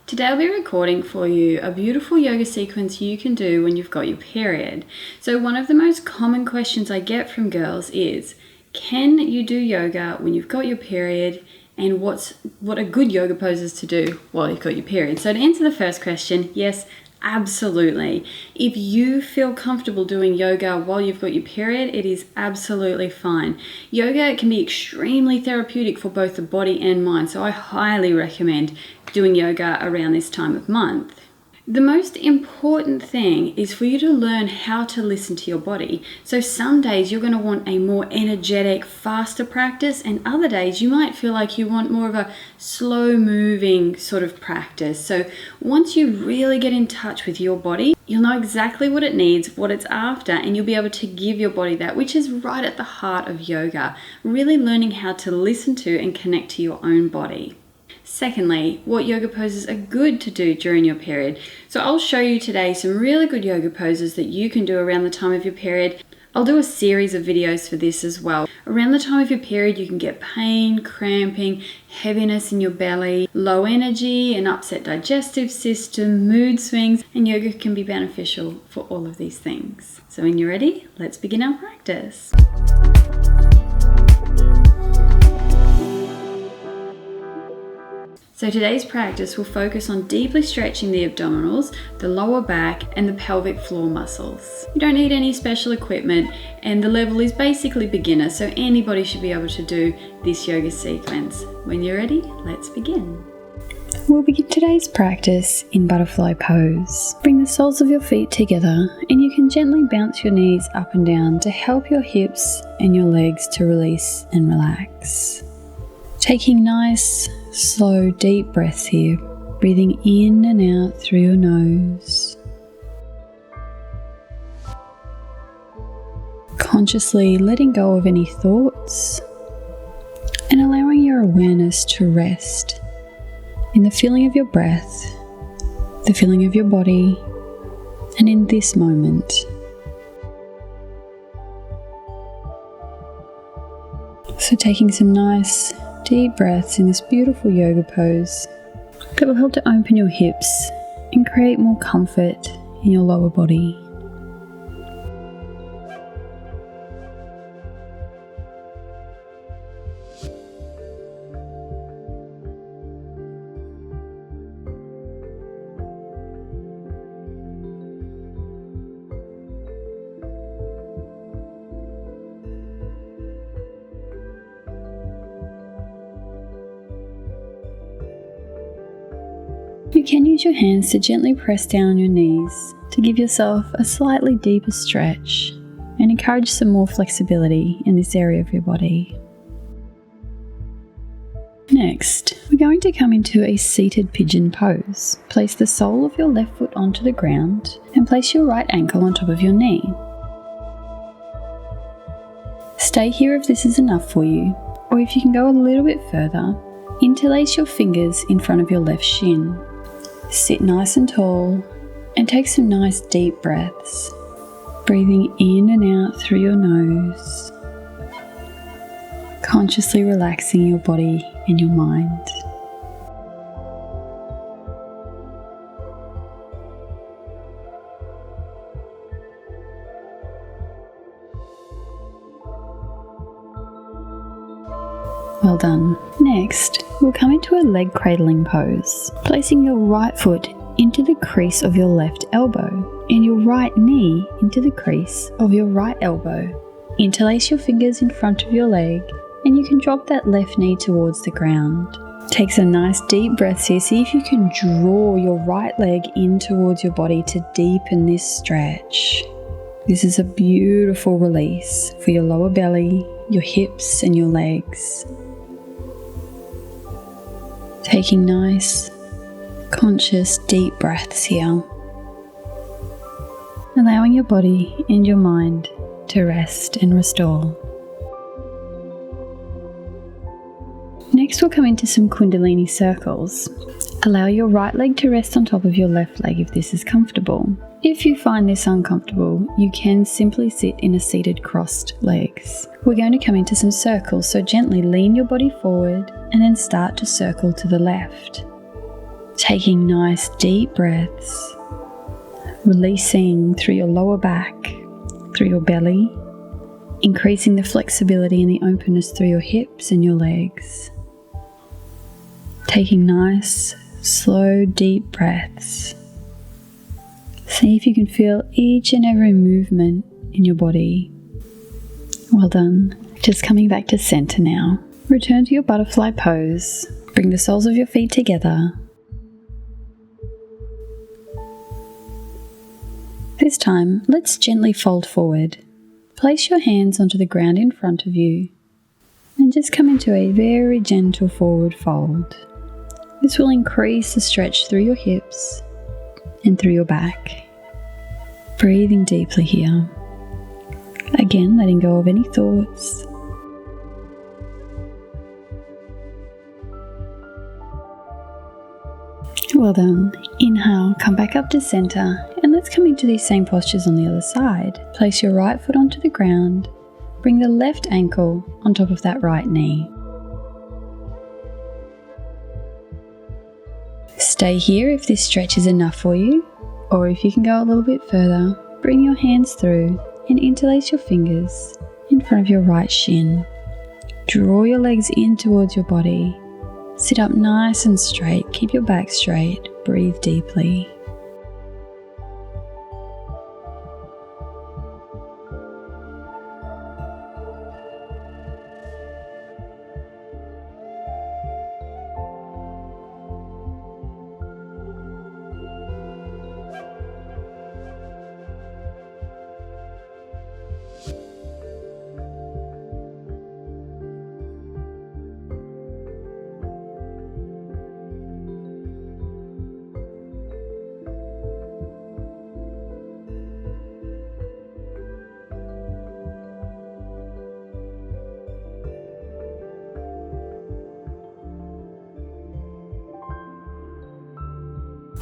Today I'll be recording for you a beautiful yoga sequence you can do when you've got your period. So one of the most common questions I get from girls is, can you do yoga when you've got your period? And what are good yoga poses to do while you've got your period? So to answer the first question, yes, absolutely. If you feel comfortable doing yoga while you've got your period, it is absolutely fine. Yoga can be extremely therapeutic for both the body and mind, so I highly recommend doing yoga around this time of month. The most important thing is for you to learn how to listen to your body. So some days you're going to want a more energetic, faster practice, and other days you might feel like you want more of a slow moving sort of practice. So once you really get in touch with your body, you'll know exactly what it needs, what it's after, and you'll be able to give your body that, which is right at the heart of yoga. Really learning how to listen to and connect to your own body. Secondly, what yoga poses are good to do during your period. So I'll show you today some really good yoga poses that you can do around the time of your period. I'll do a series of videos for this as well. Around the time of your period, you can get pain, cramping, heaviness in your belly, low energy, an upset digestive system, mood swings, and yoga can be beneficial for all of these things. So when you're ready, let's begin our practice. So today's practice will focus on deeply stretching the abdominals, the lower back, and the pelvic floor muscles. You don't need any special equipment, and the level is basically beginner, so anybody should be able to do this yoga sequence. When you're ready, let's begin. We'll begin today's practice in butterfly pose. Bring the soles of your feet together, and you can gently bounce your knees up and down to help your hips and your legs to release and relax. Taking nice, slow, deep breaths here, breathing in and out through your nose. Consciously letting go of any thoughts and allowing your awareness to rest in the feeling of your breath, the feeling of your body, and in this moment. So taking some nice deep breaths in this beautiful yoga pose that will help to open your hips and create more comfort in your lower body. You can use your hands to gently press down on your knees to give yourself a slightly deeper stretch and encourage some more flexibility in this area of your body. Next, we're going to come into a seated pigeon pose. Place the sole of your left foot onto the ground and place your right ankle on top of your knee. Stay here if this is enough for you, or if you can go a little bit further, interlace your fingers in front of your left shin. Sit nice and tall and take some nice deep breaths, breathing in and out through your nose, consciously relaxing your body and your mind. Well done. Next, we'll come into a leg cradling pose, placing your right foot into the crease of your left elbow and your right knee into the crease of your right elbow. Interlace your fingers in front of your leg and you can drop that left knee towards the ground. Take some nice deep breaths here. See if you can draw your right leg in towards your body to deepen this stretch. This is a beautiful release for your lower belly, your hips and your legs. Taking nice, conscious, deep breaths here. Allowing your body and your mind to rest and restore. Next, we'll come into some Kundalini Circles. Allow your right leg to rest on top of your left leg if this is comfortable. If you find this uncomfortable, you can simply sit in a seated crossed legs. We're going to come into some circles, so gently lean your body forward and then start to circle to the left. Taking nice deep breaths, releasing through your lower back, through your belly, increasing the flexibility and the openness through your hips and your legs. Taking nice, slow, deep breaths. See if you can feel each and every movement in your body. Well done. Just coming back to center now. Return to your butterfly pose. Bring the soles of your feet together. This time, let's gently fold forward. Place your hands onto the ground in front of you and just come into a very gentle forward fold. This will increase the stretch through your hips and through your back. Breathing deeply here. Again, letting go of any thoughts. Well done. Inhale, come back up to center, and let's come into these same postures on the other side. Place your right foot onto the ground. Bring the left ankle on top of that right knee. Stay here if this stretch is enough for you, or if you can go a little bit further, bring your hands through and interlace your fingers in front of your right shin. Draw your legs in towards your body. Sit up nice and straight, keep your back straight, breathe deeply.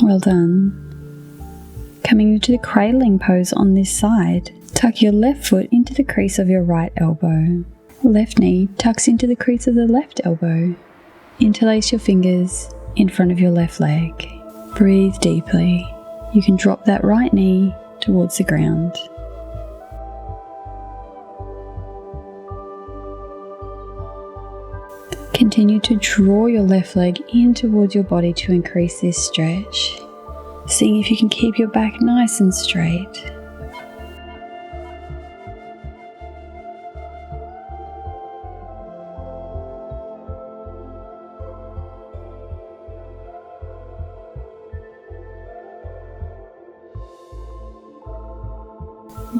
Well done. Coming into the cradling pose on this side, tuck your left foot into the crease of your right elbow. Left knee tucks into the crease of the left elbow. Interlace your fingers in front of your left leg. Breathe deeply. You can drop that right knee towards the ground. Continue to draw your left leg in towards your body to increase this stretch. Seeing if you can keep your back nice and straight.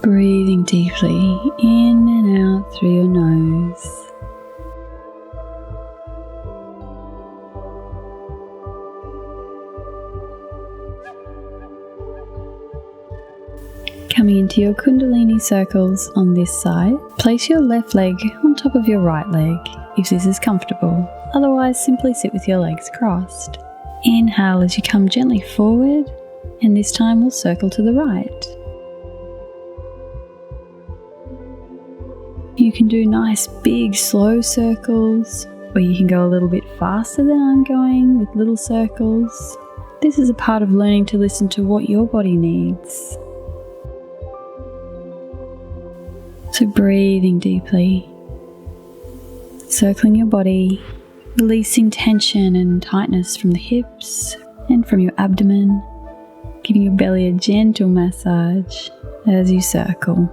Breathing deeply in and out through your nose. Coming into your Kundalini Circles on this side, place your left leg on top of your right leg if this is comfortable. Otherwise, simply sit with your legs crossed. Inhale as you come gently forward, and this time we'll circle to the right. You can do nice big slow circles, or you can go a little bit faster than I'm going with little circles. This is a part of learning to listen to what your body needs. So breathing deeply, circling your body, releasing tension and tightness from the hips and from your abdomen, giving your belly a gentle massage as you circle.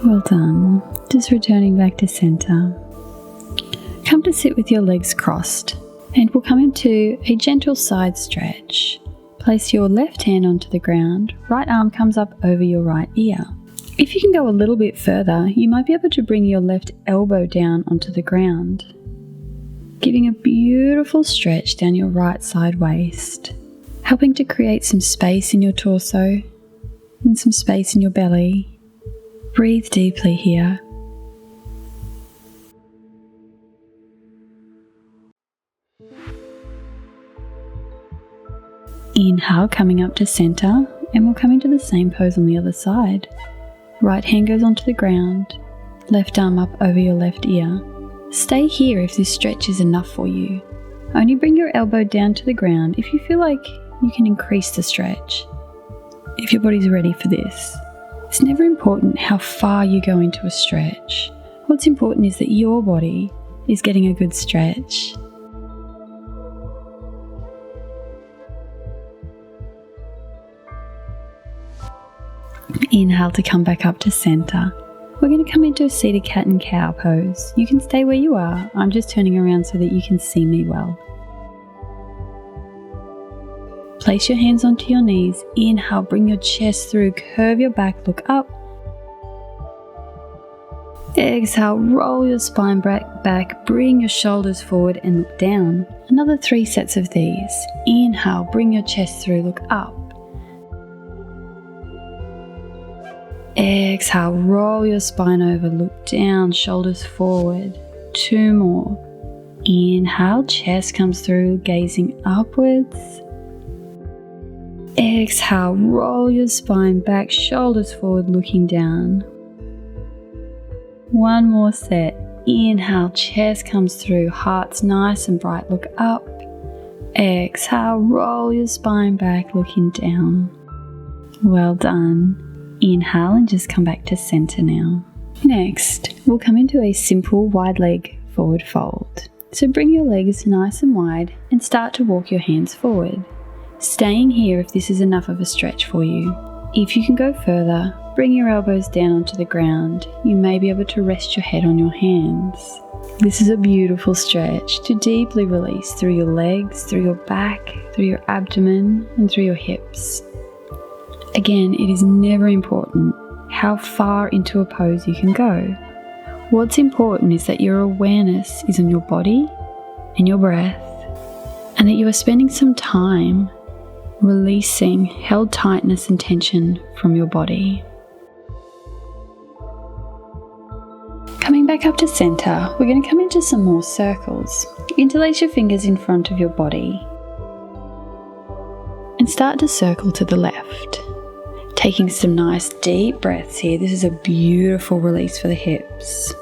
Well done. Just returning back to center. Come to sit with your legs crossed, and we'll come into a gentle side stretch. Place your left hand onto the ground, right arm comes up over your right ear. If you can go a little bit further, you might be able to bring your left elbow down onto the ground, giving a beautiful stretch down your right side waist, helping to create some space in your torso and some space in your belly. Breathe deeply here. Inhale, coming up to center, and we'll come into the same pose on the other side. Right hand goes onto the ground, Left arm up over your left ear. Stay here if this stretch is enough for you. Only bring your elbow down to the ground if you feel like you can increase the stretch. If your body's ready for this. It's never important how far you go into a stretch. What's important is that your body is getting a good stretch. Inhale to come back up to center. We're going to come into a seated cat and cow pose. You can stay where you are. I'm just turning around so that you can see me well. Place your hands onto your knees. Inhale, bring your chest through, curve your back, look up. Exhale, roll your spine back, bring your shoulders forward and look down. Another 3 sets of these. Inhale, bring your chest through, look up. Exhale, roll your spine over, look down, shoulders forward. 2 more. Inhale, chest comes through, gazing upwards. Exhale, roll your spine back, shoulders forward, looking down. 1 more set. Inhale, chest comes through, heart's nice and bright, look up. Exhale, roll your spine back, looking down. Well done. Inhale and just come back to center now. Next, we'll come into a simple wide leg forward fold. So bring your legs nice and wide and start to walk your hands forward. Staying here if this is enough of a stretch for you. If you can go further, bring your elbows down onto the ground. You may be able to rest your head on your hands. This is a beautiful stretch to deeply release through your legs, through your back, through your abdomen, and through your hips. Again, it is never important how far into a pose you can go. What's important is that your awareness is on your body and your breath, and that you are spending some time releasing held tightness and tension from your body. Coming back up to center, we're going to come into some more circles. Interlace your fingers in front of your body and start to circle to the left. Taking some nice deep breaths here. This is a beautiful release for the hips.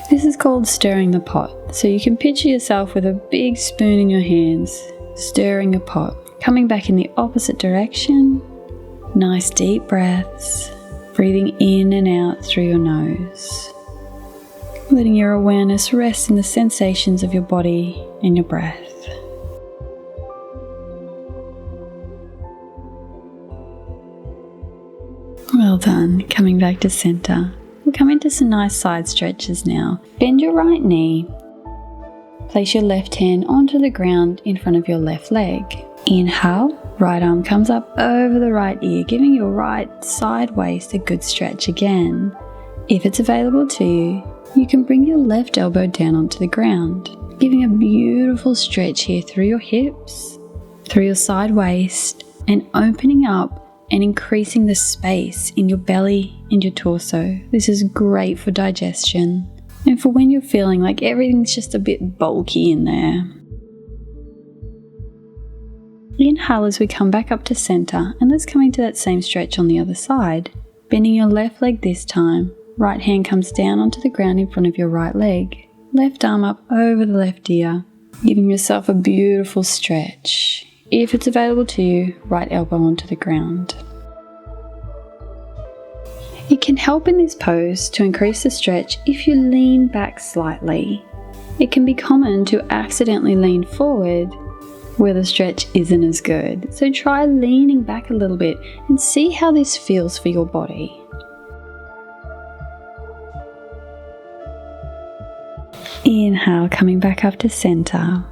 This is called stirring the pot. So you can picture yourself with a big spoon in your hands, stirring a pot. Coming back in the opposite direction. Nice deep breaths. Breathing in and out through your nose. Letting your awareness rest in the sensations of your body and your breath. Well done. Coming back to center. We'll come into some nice side stretches now. Bend your right knee. Place your left hand onto the ground in front of your left leg. Inhale, right arm comes up over the right ear, giving your right side waist a good stretch again. If it's available to you, you can bring your left elbow down onto the ground, giving a beautiful stretch here through your hips, through your side waist, and opening up and increasing the space in your belly and your torso. This is great for digestion and for when you're feeling like everything's just a bit bulky in there. Inhale as we come back up to center, and let's come into that same stretch on the other side. Bending your left leg this time. Right hand comes down onto the ground in front of your right leg. Left arm up over the left ear, giving yourself a beautiful stretch. If it's available to you, right elbow onto the ground. It can help in this pose to increase the stretch if you lean back slightly. It can be common to accidentally lean forward where the stretch isn't as good. So try leaning back a little bit and see how this feels for your body. Inhale, coming back up to center.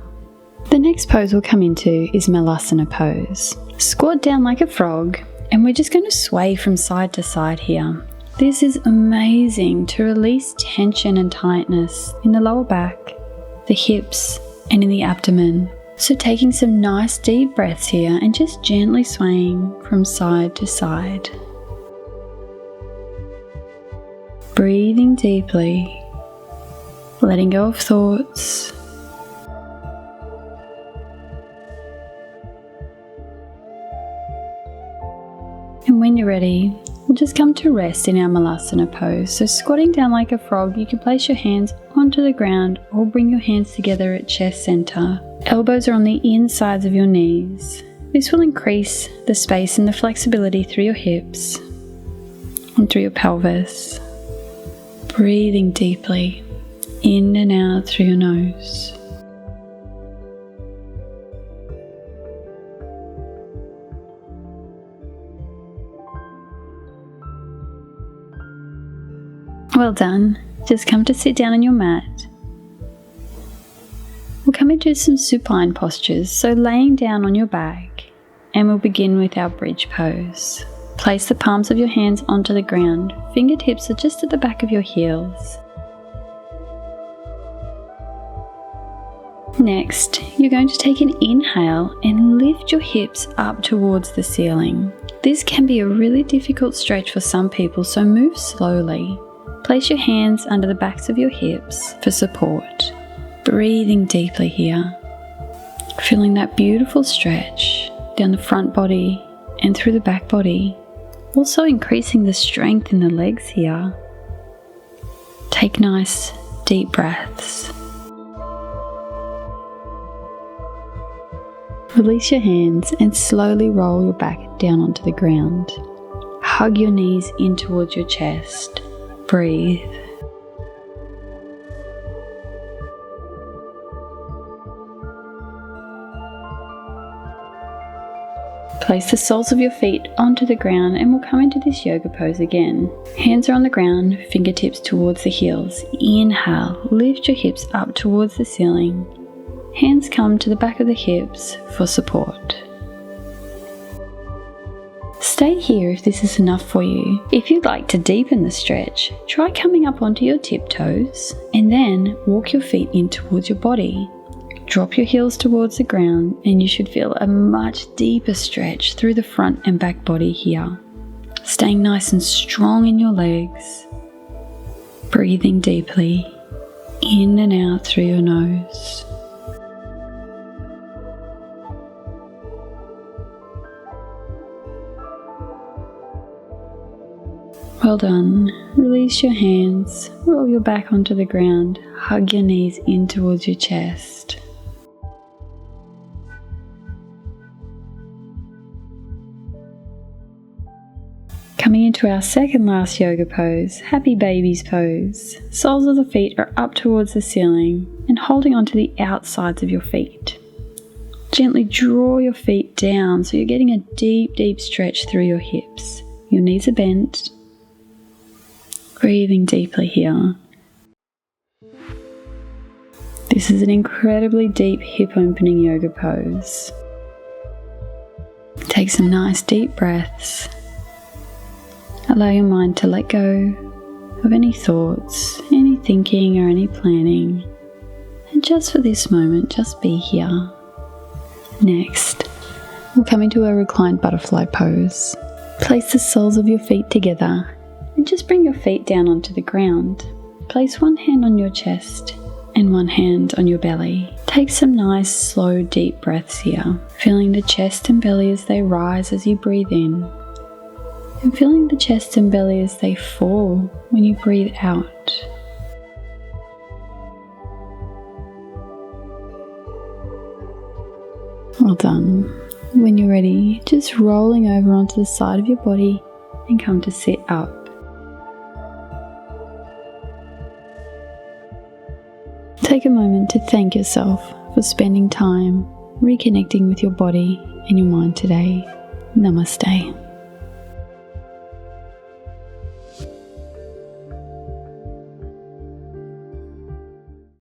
The next pose we'll come into is Malasana pose. Squat down like a frog, and we're just going to sway from side to side here. This is amazing to release tension and tightness in the lower back, the hips, and in the abdomen. So taking some nice deep breaths here and just gently swaying from side to side. Breathing deeply. Letting go of thoughts. And when you're ready, we'll just come to rest in our Malasana pose. So squatting down like a frog, you can place your hands onto the ground or bring your hands together at chest center. Elbows are on the insides of your knees. This will increase the space and the flexibility through your hips and through your pelvis. Breathing deeply in and out through your nose. Well done. Just come to sit down on your mat. We'll come into some supine postures, so laying down on your back, and we'll begin with our bridge pose. Place the palms of your hands onto the ground. Fingertips are just at the back of your heels. Next, you're going to take an inhale and lift your hips up towards the ceiling. This can be a really difficult stretch for some people, so move slowly. Place your hands under the backs of your hips for support. Breathing deeply here. Feeling that beautiful stretch down the front body and through the back body. Also increasing the strength in the legs here. Take nice deep breaths. Release your hands and slowly roll your back down onto the ground. Hug your knees in towards your chest. Breathe. Place the soles of your feet onto the ground and we'll come into this yoga pose again. Hands are on the ground, fingertips towards the heels. Inhale, lift your hips up towards the ceiling. Hands come to the back of the hips for support. Stay here if this is enough for you. If you'd like to deepen the stretch, try coming up onto your tiptoes and then walk your feet in towards your body. Drop your heels towards the ground and you should feel a much deeper stretch through the front and back body here. Staying nice and strong in your legs. Breathing deeply in and out through your nose. Well done. Release your hands, roll your back onto the ground, hug your knees in towards your chest. Coming into our second last yoga pose, happy babies pose. Soles of the feet are up towards the ceiling and holding onto the outsides of your feet. Gently draw your feet down so you're getting a deep, deep stretch through your hips. Your knees are bent. Breathing deeply here. This is an incredibly deep hip opening yoga pose. Take some nice deep breaths. Allow your mind to let go of any thoughts, any thinking or any planning. And just for this moment, just be here. Next, we'll come into a reclined butterfly pose. Place the soles of your feet together and just bring your feet down onto the ground. Place one hand on your chest and one hand on your belly. Take some nice, slow, deep breaths here, feeling the chest and belly as they rise as you breathe in, and feeling the chest and belly as they fall when you breathe out. Well done. When you're ready, just rolling over onto the side of your body and come to sit up. Take a moment to thank yourself for spending time reconnecting with your body and your mind today. Namaste.